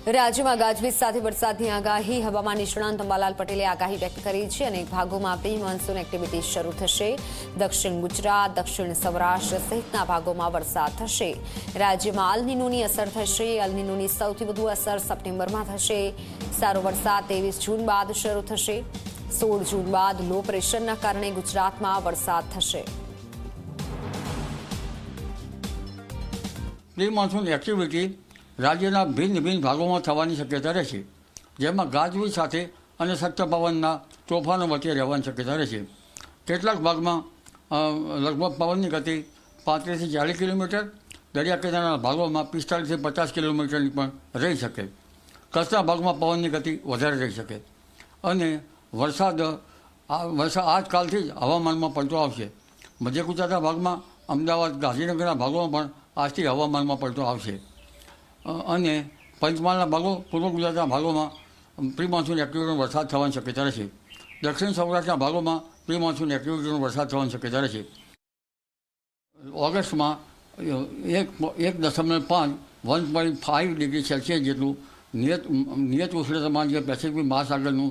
રાજ્યમાં ગાજવીજ સાથે વરસાદની આગાહી હવામાન નિષ્ણાંત અંબાલાલ પટેલે આગાહી વ્યક્ત કરી છે. અનેક ભાગોમાં પ્રી મોન્સૂન એક્ટિવિટી શરૂ થશે. દક્ષિણ ગુજરાત, દક્ષિણ સૌરાષ્ટ્ર સહિતના ભાગોમાં વરસાદ થશે. રાજ્યમાં અલ નીનોની અસર થશે. અલ નીનોની સૌથી વધુ અસર સપ્ટેમ્બરમાં થશે. સારો વરસાદ 23 જૂન બાદ શરૂ થશે. 16 જૂન બાદ લો પ્રેશરના કારણે ગુજરાતમાં વરસાદ થશે. પ્રી મોન્સૂન એક્ટિવિટી રાજ્યના ભિન્ન ભાગોમાં થવાની શક્યતા રહેશે, જેમાં ગાજવીજ સાથે અને સખ્ત પવનના તોફાનો વચ્ચે રહેવાની શક્યતા રહેશે. કેટલાક ભાગમાં લગભગ પવનની ગતિ 35 થી 40 કિલોમીટર, દરિયા કિનારાના ભાગોમાં 45 થી 50 કિલોમીટરની પણ રહી શકે. કચ્છના ભાગમાં પવનની ગતિ વધારે રહી શકે અને વરસાદ આજકાલથી જ હવામાનમાં પલટો આવશે. મધ્ય ગુજરાતના ભાગમાં, અમદાવાદ, ગાંધીનગરના ભાગોમાં પણ આજથી હવામાનમાં પલટો આવશે અને પંચમહાલના ભાગો, પૂર્વ ગુજરાતના ભાગોમાં પ્રી મોન્સૂન એક્ટિવિટીનો વરસાદ થવાની શક્યતા રહેશે. દક્ષિણ સૌરાષ્ટ્રના ભાગોમાં પ્રી મોન્સૂન એક્ટિવિટીનો વરસાદ થવાની શક્યતા રહેશે. ઓગસ્ટમાં 1.5 1.5 ડિગ્રી સેલ્સિયસ જેટલું નિયત ઉષ્ણતામાન જે પેસિફિક મહાસાગરનું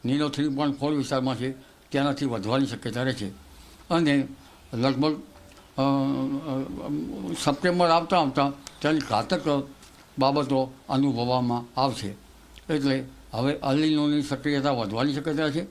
નીલો 3.4 વિસ્તારમાં છે તેનાથી વધવાની શક્યતા રહેશે અને લગભગ સપ્ટેમ્બર આવતા તેની ઘાતક બાબતો અનુભવવામાં આવશે. એટલે હવે અલ નીનોની સક્રિયતા વધવાની શક્યતા છે.